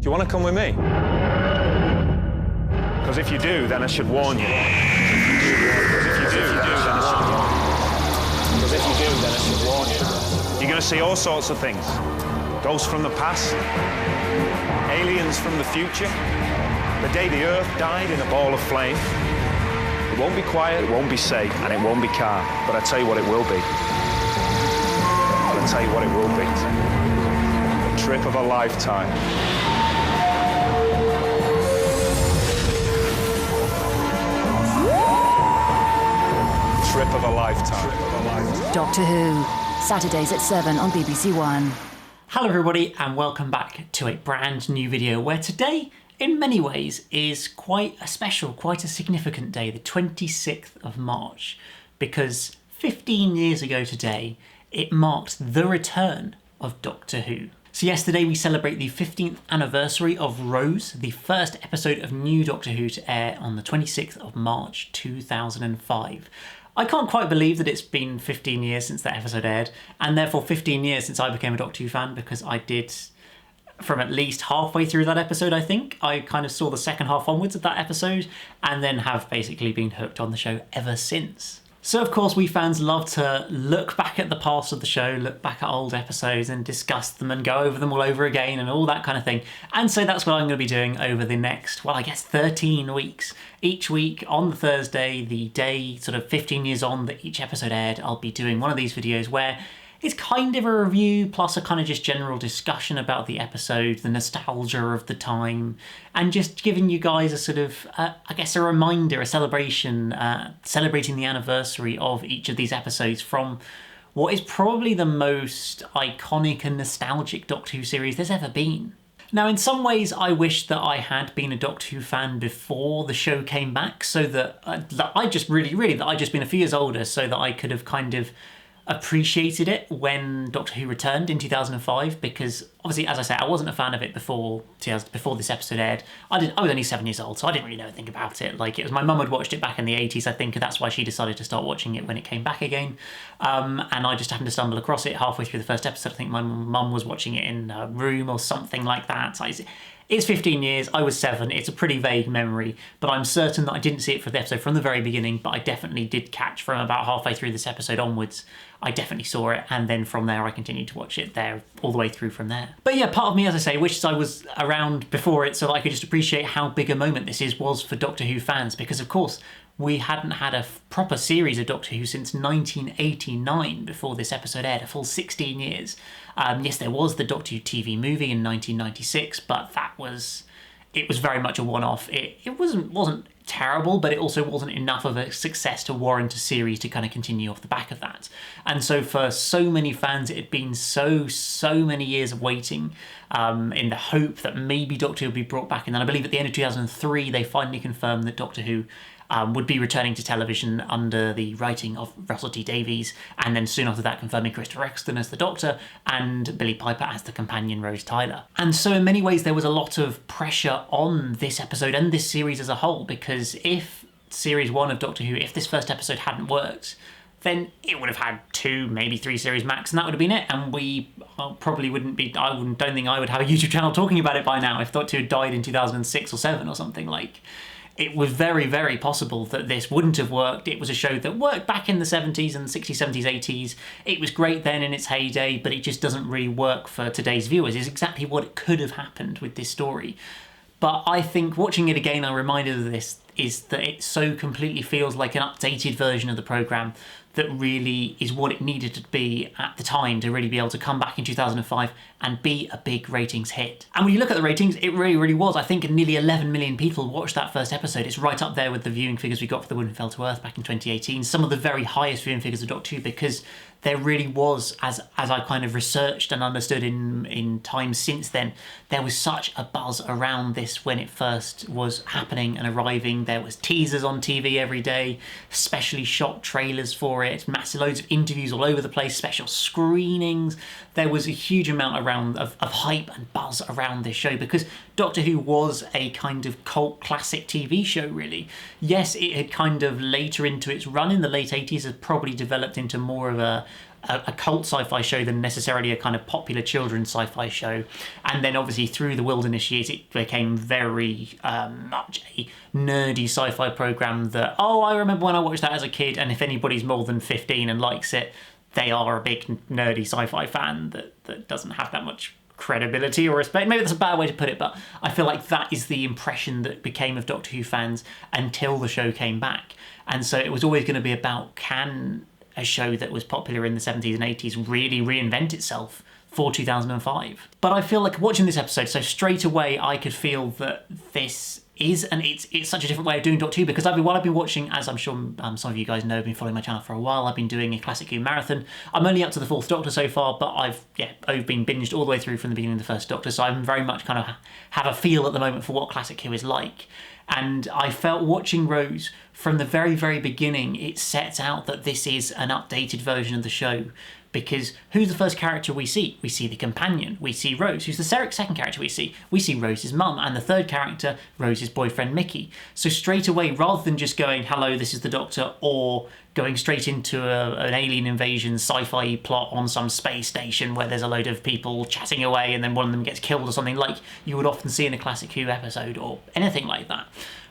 you want to come with me? Because if you do, then I should warn you. You're going to see all sorts of things. Ghosts from the past, aliens from the future, the day the Earth died in a ball of flame. It won't be quiet, it won't be safe, and it won't be calm. But I tell you what it will be. I'll tell you what it will be. The trip of a lifetime. Trip of a lifetime. Doctor Who, Saturdays at 7 on BBC One. Hello everybody and welcome back to a brand new video where today, in many ways, is quite a special, quite a significant day, the 26th of March, because 15 years ago today, it marked the return of Doctor Who. So yesterday we celebrate the 15th anniversary of Rose, the first episode of new Doctor Who to air on the 26th of March 2005. I can't quite believe that it's been 15 years since that episode aired, and therefore 15 years since I became a Doctor Who fan, because I did, from at least halfway through that episode, I think, I kind of saw the second half onwards of that episode, and then have basically been hooked on the show ever since. So of course we fans love to look back at the past of the show, look back at old episodes and discuss them and go over them all over again and all that kind of thing. And so that's what I'm going to be doing over the next, well, I guess 13 weeks. Each week on the Thursday, the day sort of 15 years on that each episode aired, I'll be doing one of these videos where it's kind of a review plus a kind of just general discussion about the episode, the nostalgia of the time, and just giving you guys a sort of, I guess, a reminder, a celebration, celebrating the anniversary of each of these episodes from what is probably the most iconic and nostalgic Doctor Who series there's ever been. Now, in some ways, I wish that I had been a Doctor Who fan before the show came back, so that I just that I'd just been a few years older, so that I could have kind of appreciated it when Doctor Who returned in 2005, because obviously, as I say, I wasn't a fan of it before this episode aired. I was only 7 years old, so I didn't really know anything about it. Like, it was my mum had watched it back in the 80s, I think, and that's why she decided to start watching it when it came back again. And I just happened to stumble across it halfway through the first episode. I think my mum was watching it in a room or something like that. So it's 15 years, I was 7, it's a pretty vague memory, but I'm certain that I didn't see it for the episode from the very beginning, but I definitely did catch from about halfway through this episode onwards. I definitely saw it, and then from there I continued to watch it there all the way through from there. But yeah, part of me, as I say, wishes I was around before it so that I could just appreciate how big a moment this was for Doctor Who fans, because of course we hadn't had a proper series of Doctor Who since 1989 before this episode aired, a full 16 years. Yes, there was the Doctor Who TV movie in 1996, but it was very much a one-off. It wasn't terrible, but it also wasn't enough of a success to warrant a series to kind of continue off the back of that. And so for so many fans, it had been so many years of waiting in the hope that maybe Doctor Who would be brought back. And then I believe at the end of 2003, they finally confirmed that Doctor Who would be returning to television under the writing of Russell T Davies, and then soon after that confirming Christopher Eccleston as the Doctor and Billie Piper as the companion Rose Tyler. And so in many ways there was a lot of pressure on this episode and this series as a whole, because if series 1 of Doctor Who, if this first episode hadn't worked, then it would have had 2, maybe 3 series max, and that would have been it. And we probably wouldn't be, don't think I would have a YouTube channel talking about it by now if Doctor Who died in 2006 or 7 or something. Like, it was very, very possible that this wouldn't have worked. It was a show that worked back in the 70s and 60s, 70s, 80s. It was great then in its heyday, but it just doesn't really work for today's viewers. It's exactly what could have happened with this story. But I think watching it again, I'm reminded of this, is that it so completely feels like an updated version of the programme that really is what it needed to be at the time to really be able to come back in 2005 and be a big ratings hit. And when you look at the ratings, it really, really was. I think nearly 11 million people watched that first episode. It's right up there with the viewing figures we got for The Woman Who Fell to Earth back in 2018. Some of the very highest viewing figures of Doctor Who, because there really was, as I kind of researched and understood in time since then, there was such a buzz around this when it first was happening and arriving. There was teasers on TV every day, specially shot trailers for it, massive loads of interviews all over the place, special screenings. There was a huge amount of hype and buzz around this show, because Doctor Who was a kind of cult classic TV show, really. Yes, it had kind of later into its run in the late 80s had probably developed into more of a a cult sci-fi show than necessarily a kind of popular children's sci-fi show. And then obviously through the Wilderness years, it became very much a nerdy sci-fi program that, I remember when I watched that as a kid, and if anybody's more than 15 and likes it, they are a big nerdy sci-fi fan that doesn't have that much credibility or respect. Maybe that's a bad way to put it, but I feel like that is the impression that became of Doctor Who fans until the show came back. And so it was always going to be about, can a show that was popular in the 70s and 80s really reinvent itself for 2005? But I feel like watching this episode, so straight away I could feel that this is, and it's such a different way of doing Doctor Who, because while I've been watching, as I'm sure some of you guys know, I've been following my channel for a while, I've been doing a Classic Who marathon. I'm only up to the 4th Doctor so far, but I've been binged all the way through from the beginning of the 1st Doctor, so I'm very much kind of have a feel at the moment for what Classic Who is like. And I felt watching Rose from the very, very beginning, it sets out that this is an updated version of the show. Because who's the first character we see? We see the companion. We see Rose. Who's the second character we see? We see Rose's mum. And the third character, Rose's boyfriend, Mickey. So straight away, rather than just going, hello, this is the Doctor, or going straight into an alien invasion sci-fi plot on some space station where there's a load of people chatting away and then one of them gets killed or something like you would often see in a Classic Who episode or anything like that,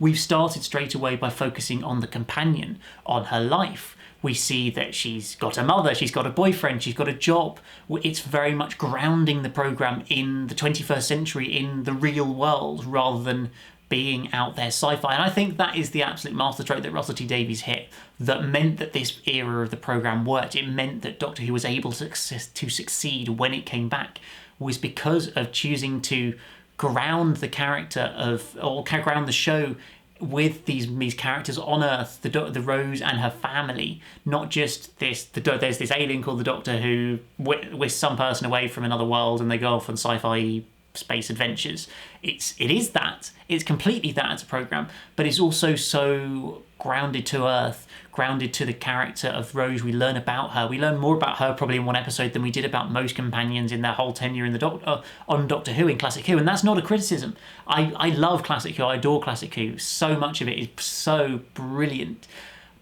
we've started straight away by focusing on the companion, on her life. We see that she's got a mother, she's got a boyfriend, she's got a job. It's very much grounding the programme in the 21st century, in the real world, rather than being out there sci-fi. And I think that is the absolute masterstroke that Russell T Davies hit, that meant that this era of the programme worked. It meant that Doctor Who was able to succeed when it came back, was because of choosing to ground the character or ground the show with these characters on Earth, the Rose and her family, not just there's this alien called the Doctor who whisks some person away from another world and they go off on sci-fi space adventures. It's completely that as a program, but it's also so grounded to Earth, grounded to the character of Rose. We learn about her. We learn more about her probably in one episode than we did about most companions in their whole tenure in on Doctor Who, in Classic Who, and that's not a criticism. I love Classic Who. I adore Classic Who. So much of it is so brilliant,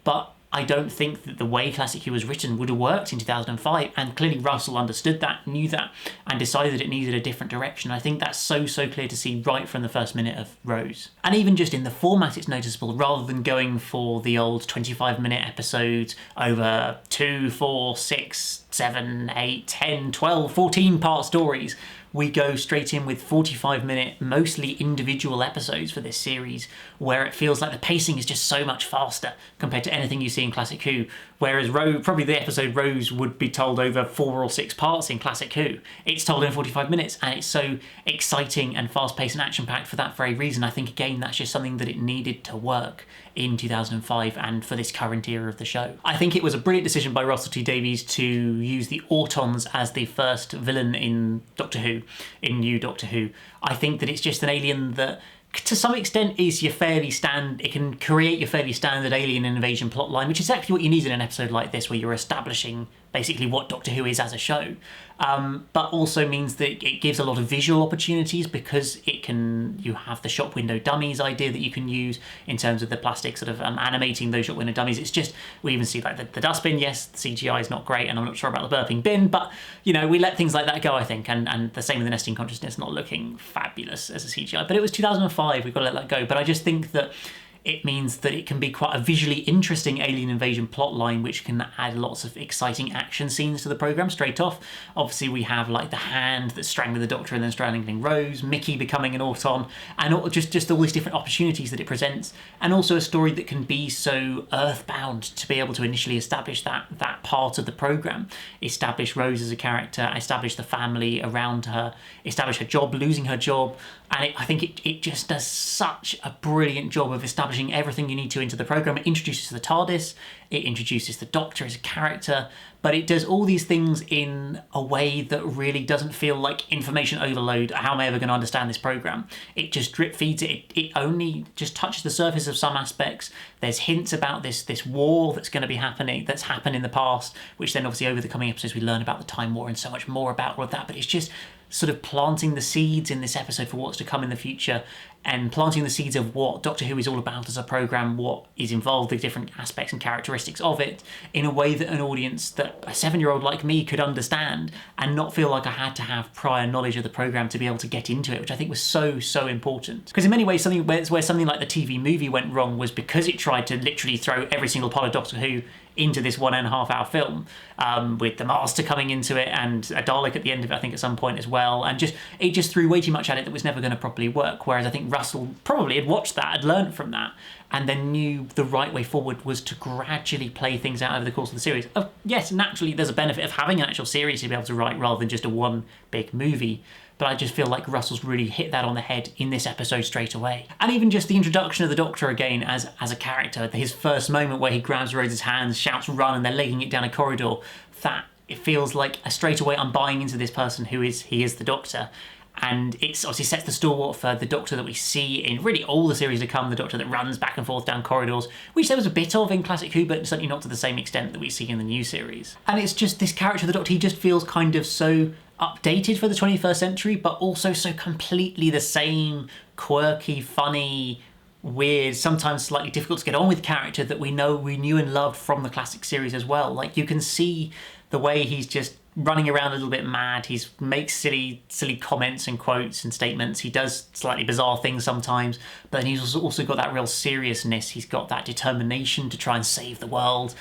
but I don't think that the way Classic Who was written would have worked in 2005, and clearly Russell understood that, knew that, and decided that it needed a different direction. I think that's so clear to see right from the first minute of Rose. And even just in the format it's noticeable, rather than going for the old 25-minute episodes over 2, 4, 6, 7, 8, 10, 12, 14-part stories. We go straight in with 45-minute, mostly individual episodes for this series, where it feels like the pacing is just so much faster compared to anything you see in Classic Who. Whereas probably the episode Rose would be told over 4 or 6 parts in Classic Who. It's told in 45 minutes, and it's so exciting and fast-paced and action-packed for that very reason. I think, again, that's just something that it needed to work in 2005 and for this current era of the show. I think it was a brilliant decision by Russell T Davies to use the Autons as the first villain in Doctor Who, in New Doctor Who. I think that it's just an alien that, to some extent, is it can create your fairly standard alien invasion plotline, which is exactly what you need in an episode like this, where you're establishing basically what Doctor Who is as a show. But also means that it gives a lot of visual opportunities, because you have the shop window dummies idea that you can use in terms of the plastic sort of animating those shop window dummies. It's just, we even see like the dustbin. Yes, the CGI is not great, and I'm not sure about the burping bin, but we let things like that go, I think, and the same with the nesting consciousness not looking fabulous as a CGI. But it was 2005, we've got to let that go. But I just think that it means that it can be quite a visually interesting alien invasion plotline, which can add lots of exciting action scenes to the programme straight off. Obviously, we have like the hand that's strangling the Doctor and then strangling Rose, Mickey becoming an Auton, and just all these different opportunities that it presents, and also a story that can be so earthbound to be able to initially establish that part of the programme, establish Rose as a character, establish the family around her, establish her job, losing her job, and I think it just does such a brilliant job of establishing everything you need to into the programme. It introduces the TARDIS, it introduces the Doctor as a character, but it does all these things in a way that really doesn't feel like information overload. How am I ever going to understand this programme? It just drip feeds it. It only just touches the surface of some aspects. There's hints about this war that's going to be happening, that's happened in the past, which then obviously over the coming episodes we learn about the Time War and so much more about all of that. But it's just sort of planting the seeds in this episode for what's to come in the future, and planting the seeds of what Doctor Who is all about as a programme, what is involved, the different aspects and characteristics of it, in a way that an audience, that a 7-year-old like me could understand and not feel like I had to have prior knowledge of the programme to be able to get into it, which I think was so important. Because in many ways, where something like the TV movie went wrong was because it tried to literally throw every single part of Doctor Who into this 1.5 hour film, with the Master coming into it and a Dalek at the end of it, I think at some point as well, and it just threw way too much at it that was never going to properly work. Whereas I think Russell probably had watched that, had learned from that, and then knew the right way forward was to gradually play things out over the course of the series. Yes, naturally there's a benefit of having an actual series to be able to write rather than just a one big movie, but I just feel like Russell's really hit that on the head in this episode straight away. And even just the introduction of the Doctor again as a character, his first moment where he grabs Rose's hands, shouts run, and they're legging it down a corridor, that it feels like a straight away I'm buying into this person he is the Doctor. And it's obviously sets the stalwart for the Doctor that we see in really all the series to come, the Doctor that runs back and forth down corridors, which there was a bit of in Classic Who, but certainly not to the same extent that we see in the new series. And it's just this character, the Doctor, he just feels kind of so updated for the 21st century, but also so completely the same quirky, funny, weird, sometimes slightly difficult to get on with character that we knew and loved from the classic series as well. Like, you can see the way he's just running around a little bit mad. He makes silly comments and quotes and statements. He does slightly bizarre things sometimes, but then he's also got that real seriousness. He's got that determination to try and save the world.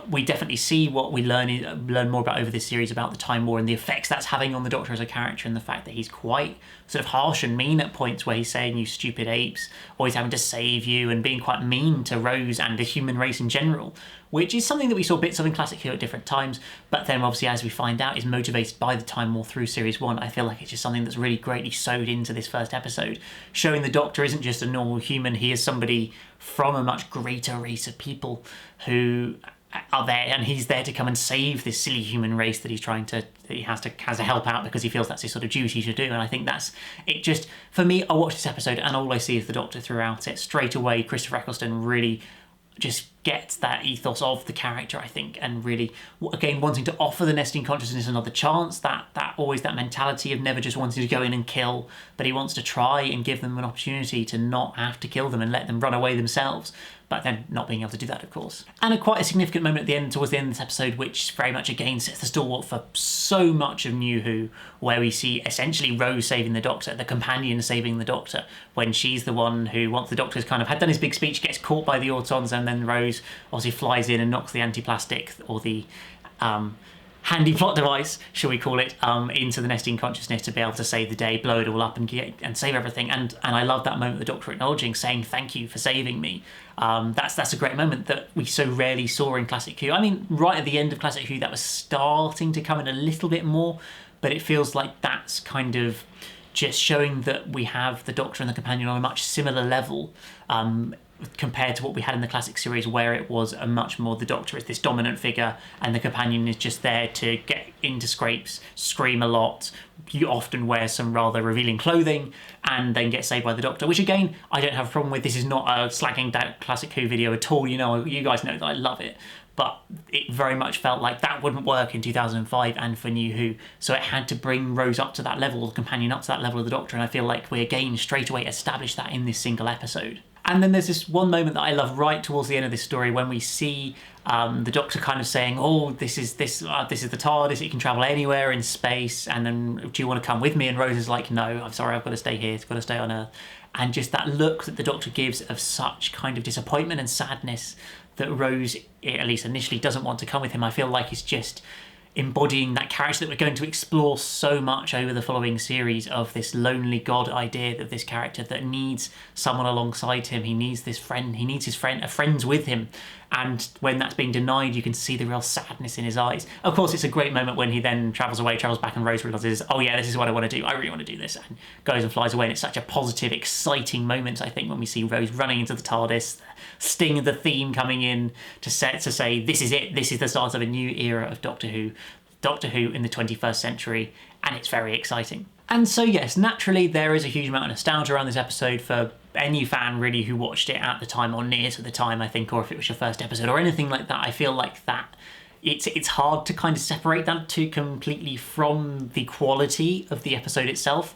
We definitely see what we learn more about over this series about the Time War and the effects that's having on the Doctor as a character, and the fact that he's quite sort of harsh and mean at points where he's saying "you stupid apes," or he's having to save you, and being quite mean to Rose and the human race in general, which is something that we saw bits of in Classic Who at different times, but then obviously, as we find out, is motivated by the Time War through Series 1. I feel like it's just something that's really greatly sewed into this first episode, showing the Doctor isn't just a normal human, he is somebody from a much greater race of people who are there, and he's there to come and save this silly human race that he has to help out because he feels that's his sort of duty to do. And I think that's it. Just for me, I watch this episode and all I see is the Doctor throughout it. Straight away, Christopher Eccleston really just gets that ethos of the character, I think, and really, again, wanting to offer the nesting consciousness another chance, that always that mentality of never just wanting to go in and kill, but he wants to try and give them an opportunity to not have to kill them and let them run away themselves, but then not being able to do that, of course. And quite a significant moment at the end, towards the end of this episode, which very much again sets the stalwart for so much of New Who, where we see essentially Rose saving the Doctor, the companion saving the Doctor, when she's the one who, once the Doctor's kind of had done his big speech, gets caught by the Autons, and then Rose obviously flies in and knocks the anti-plastic, or the handy plot device, shall we call it, into the nesting consciousness to be able to save the day, blow it all up and save everything. And I love that moment, the Doctor acknowledging, saying thank you for saving me. That's a great moment that we so rarely saw in Classic Who. I mean, right at the end of Classic Who, that was starting to come in a little bit more, but it feels like that's kind of just showing that we have the Doctor and the companion on a much similar level, compared to what we had in the classic series, where it was a much more, the Doctor is this dominant figure and the companion is just there to get into scrapes, scream a lot, you often wear some rather revealing clothing, and then get saved by the Doctor, which again, I don't have a problem with. This is not a slagging that Classic Who video at all. You guys know that I love it, but it very much felt like that wouldn't work in 2005 and for New Who, so it had to bring Rose up to that level, the companion up to that level of the Doctor, and I feel like we again straight away established that in this single episode. And then there's this one moment that I love right towards the end of this story, when we see the Doctor kind of saying, "Oh, this is the TARDIS. It can travel anywhere in space. And then, do you want to come with me?" And Rose is like, "No, I'm sorry. I've got to stay here. It's got to stay on Earth." And just that look that the Doctor gives of such kind of disappointment and sadness that Rose, at least initially, doesn't want to come with him. I feel like it's just embodying that character that we're going to explore so much over the following series, of this lonely god idea of this character that needs someone alongside him. He needs this friend. He needs a friend's with him. And when that's being denied, you can see the real sadness in his eyes. Of course, it's a great moment when he then travels back, and Rose realises, oh yeah, this is what I want to do. I really want to do this, and goes and flies away. And it's such a positive, exciting moment, I think, when we see Rose running into the TARDIS, the sting of the theme coming in to say, this is it. This is the start of a new era of Doctor Who in the 21st century, and it's very exciting. And so yes, naturally there is a huge amount of nostalgia around this episode for any fan really who watched it at the time or near to the time, I think, or if it was your first episode or anything like that. I feel like that it's hard to kind of separate that too completely from the quality of the episode itself.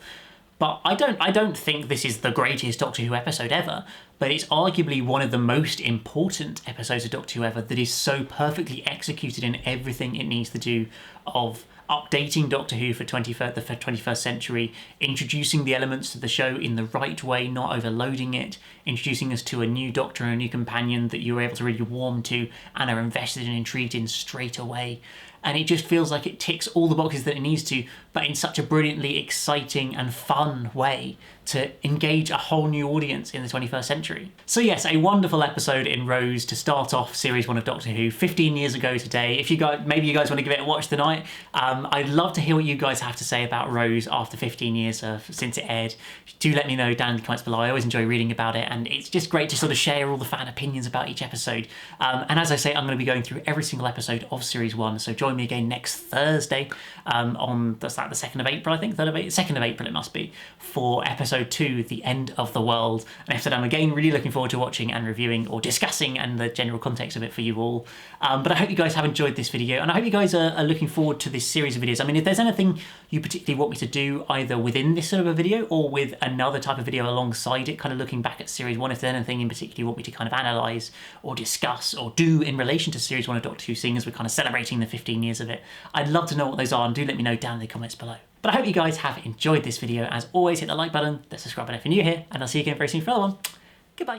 But I don't think this is the greatest Doctor Who episode ever, but it's arguably one of the most important episodes of Doctor Who ever that is so perfectly executed in everything it needs to do of updating Doctor Who for the 21st century, introducing the elements to the show in the right way, not overloading it, introducing us to a new Doctor and a new companion that you're able to really warm to and are invested and intrigued in straight away. And it just feels like it ticks all the boxes that it needs to, but in such a brilliantly exciting and fun way to engage a whole new audience in the 21st century. So yes, a wonderful episode in Rose to start off Series 1 of Doctor Who, 15 years ago today. If you guys, maybe you guys want to give it a watch tonight, I'd love to hear what you guys have to say about Rose after 15 years since it aired. Do let me know down in the comments below. I always enjoy reading about it, and it's just great to sort of share all the fan opinions about each episode. And as I say, I'm going to be going through every single episode of Series 1, so join me again next Thursday on the 2nd of April, I think, 2nd of April it must be, for episode 2, The End of the World, an episode I'm again really looking forward to watching and reviewing or discussing and the general context of it for you all. But I hope you guys have enjoyed this video, and I hope you guys are looking forward to this series of videos. I mean, if there's anything you particularly want me to do either within this sort of a video or with another type of video alongside it, kind of looking back at Series 1, if there's anything in particular you want me to kind of analyse or discuss or do in relation to Series 1 of Doctor Who, seeing as we're kind of celebrating the 15 years of it, I'd love to know what those are, and do let me know down in the comments below. But I hope you guys have enjoyed this video. As always, hit the like button, the subscribe button if you're new here, and I'll see you again very soon for another one.